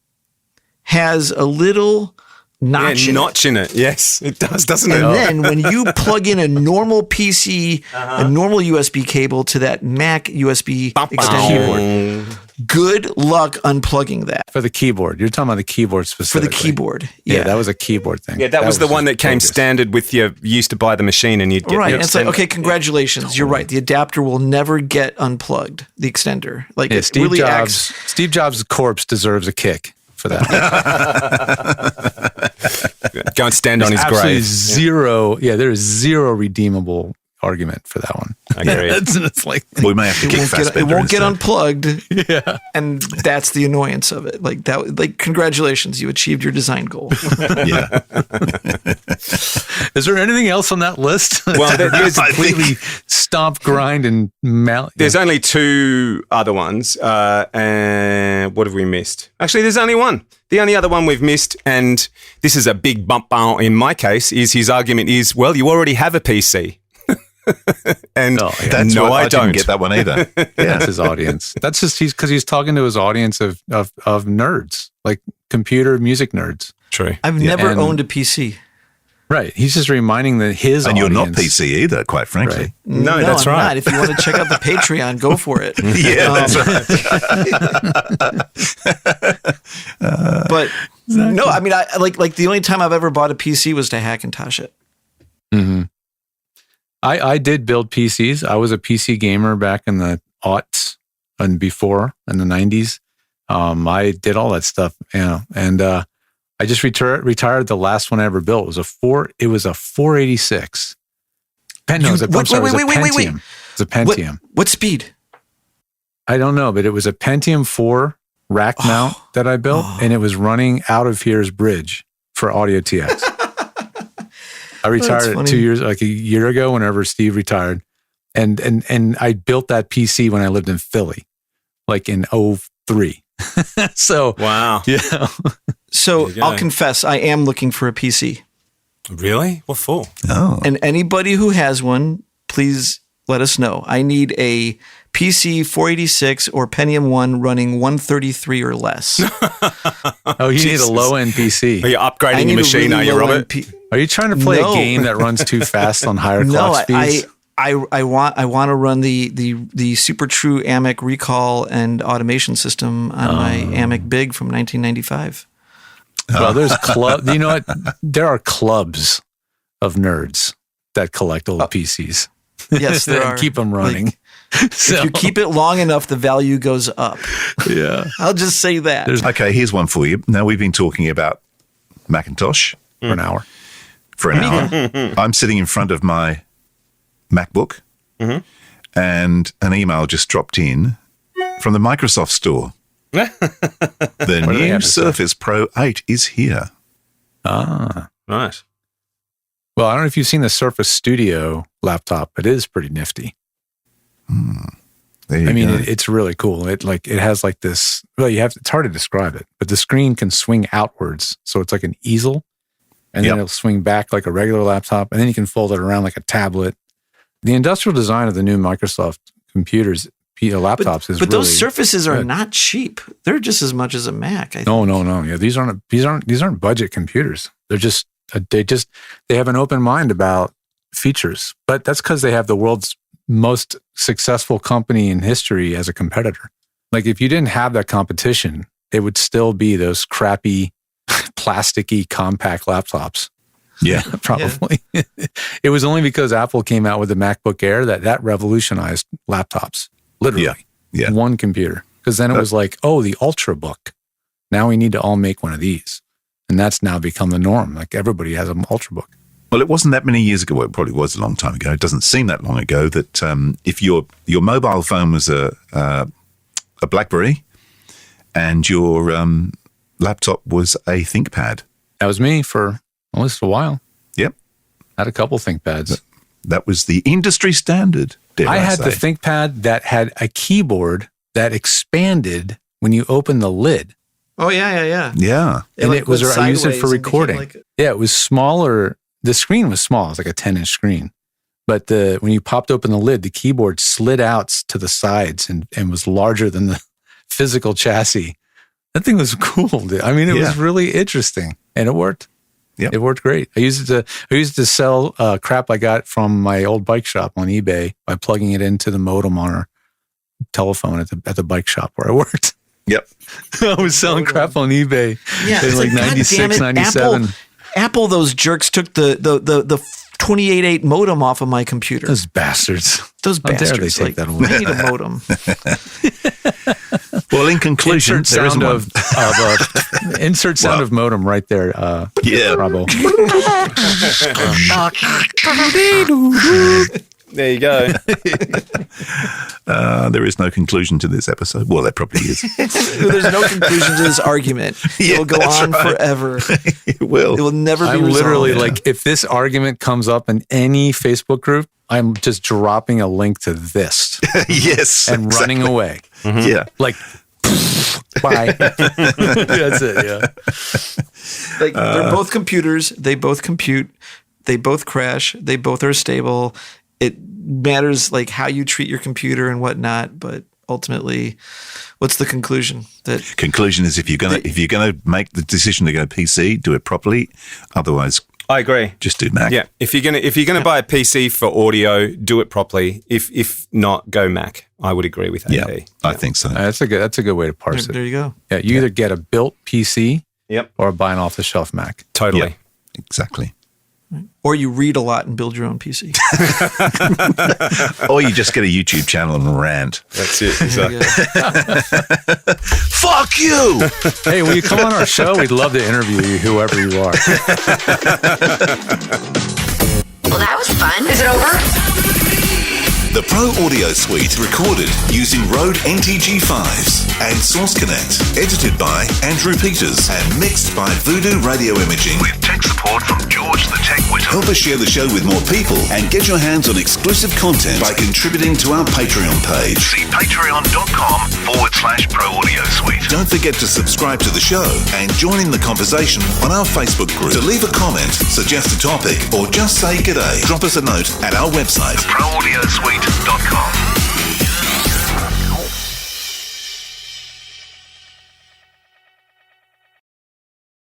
has a little notch in it. notch in it. Yes, it does, doesn't And it? then when you plug in a normal PC, a normal USB cable to that Mac USB extender, good luck unplugging that For the keyboard. You're talking about the keyboard for specifically. the keyboard. Yeah, that was a keyboard thing. Yeah, that was the one that came bogus. standard with you used to buy the machine and you'd get Right. the And it's like, extender. okay, congratulations. You're right. The adapter will never get unplugged, the extender. Like, Yeah, it Steve really Jobs. Steve Jobs' corpse deserves a kick for that. Go and stand on his Absolutely grave. zero. Yeah, there is zero redeemable argument for that one. I agree. it's like, We may have to it kick won't get, Fassbender it won't get instead. unplugged. yeah. And that's the annoyance of it. Like that, like, congratulations, you achieved your design goal. Yeah. Is there anything else on that list? Well, there's completely stomp, grind, and There's only two other ones. And what have we missed? Actually, there's only one. The only other one we've missed, and this is a big bump in my case, is his argument is, well, you already have a PC. And That's no, what, I don't. didn't get that one either. That's his audience. That's just because he's talking to his audience of nerds, like computer music nerds. True. I've never and- owned a PC. Right. He's just reminding his And you're not audience. PC either, quite frankly. Right. No, that's I'm right. not. If you want to check out the Patreon, go for it. Yeah, that's right. But no, I mean, I like the only time I've ever bought a PC was to Hackintosh it. Mm-hmm. I did build PCs. I was a PC gamer back in the aughts and before in the 90s. I did all that stuff, and I just retired. The last one I ever built was a 486. Wait. It was a Pentium. What speed? I don't know, but it was a Pentium 4 rack mount that I built, and it was running out of here's bridge for Audio TX. I retired funny. 2 years, like a year ago, whenever Steve retired. And I built that PC when I lived in Philly, like in 03. So, Wow. yeah. So There you I'll go. confess, I am looking for a PC. Really? What for? Oh. And anybody who has one, please let us know. I need a PC 486 or Pentium 1 running 133 or less. Oh, you need a low end PC. Are you upgrading your machine, are you, Robert? Are you trying to play No. a game that runs too fast on higher No, clock speeds? I want to run the Super True AMIC recall and automation system on my AMIC Big from 1995. Well, there's you know what? There are clubs of nerds that collect old PCs. Yes, there and are. keep them running. So, If you keep it long enough, the value goes up. yeah. I'll just say that. Okay, here's one for you. Now, we've been talking about Macintosh For an hour. for an hour. I'm sitting in front of my MacBook, and an email just dropped in from the Microsoft store. The do they new have to say? Surface Pro 8 is here. Ah. Right. Well, I don't know if you've seen the Surface Studio laptop. It is pretty nifty. There you I mean, go. it's really cool. It has like this. Well, it's hard to describe it, but the screen can swing outwards, so it's like an easel, and then Yep. it'll swing back like a regular laptop, and then you can fold it around like a tablet. The industrial design of the new Microsoft computers, laptops, is But really. those Surfaces are good. not cheap. They're just as much as a Mac. I think. No. Yeah, these aren't budget computers. They're just they have an open mind about features, but that's because they have the world's most successful company in history as a competitor. Like if you didn't have that competition, it would still be those crappy, plasticky, compact laptops. yeah. Probably. It was only because Apple came out with the MacBook Air that revolutionized laptops. Literally. Yeah. One computer. Because then it was like, oh, the Ultrabook. Now we need to all make one of these. And that's now become the norm. Like everybody has an Ultrabook. Well, it wasn't that many years ago. Well, it probably was a long time ago. It doesn't seem that long ago that if your mobile phone was a BlackBerry and your laptop was a ThinkPad. That was me for at least a while. Yep. Had a couple ThinkPads. That was the industry standard. I had say. the ThinkPad that had a keyboard that expanded when you open the lid. Oh yeah. Yeah. And like it was, went I used it sideways for and became recording. like- Yeah, it was smaller. The screen was small. It was like a 10-inch screen. But when you popped open the lid, the keyboard slid out to the sides and was larger than the physical chassis. That thing was cool, dude. I mean, it was really interesting, and it worked. Yep. It worked great. I used it to sell crap I got from my old bike shop on eBay by plugging it into the modem on our telephone at the bike shop where I worked. Yep. I was selling crap on eBay in it's like God 96, damn it, 97. Apple, those jerks took the 28.8 modem off of my computer. Those bastards. Those How dare bastards. they take that away? I need a modem. Well, in conclusion, Insert there isn't sound one. insert sound of modem right there. Yeah. Bravo. There you go. There is no conclusion to this episode. Well, there probably is. There's no conclusion to this argument. It will go that's on right. forever. It will. It will never be I'm resolved. literally like, if this argument comes up in any Facebook group, I'm just dropping a link to this Yes. and running exactly. away. Yeah. Like, bye. That's it. Yeah. like they're both computers. They both compute. They both crash. They both are stable. It matters like how you treat your computer and whatnot. But ultimately, what's the conclusion? That Conclusion is if you're gonna make the decision to go PC, do it properly. Otherwise, I agree. just do Mac. Yeah, if you're gonna buy a PC for audio, do it properly. If not, go Mac. I would agree with that. Yeah, I think so. That's a good way to parse there it. you go. Yeah, you either get a built PC Yep. or buy an off-the-shelf Mac. Totally. Yeah, exactly. Or you read a lot and build your own PC. Or you just get a YouTube channel and rant. That's it. There you Exactly. go. Fuck you! Hey, will you come on our show? We'd love to interview you, whoever you are. Well, that was fun. Is it over? The Pro Audio Suite recorded using Rode NTG5s and Source Connect. Edited by Andrew Peters and mixed by Voodoo Radio Imaging. With tech support from George the Tech Witter. Help us share the show with more people and get your hands on exclusive content by contributing to our Patreon page. See patreon.com/Pro Audio Suite. Don't forget to subscribe to the show and join in the conversation on our Facebook group. To leave a comment, suggest a topic, or just say g'day, drop us a note at our website, proaudiosuite.com.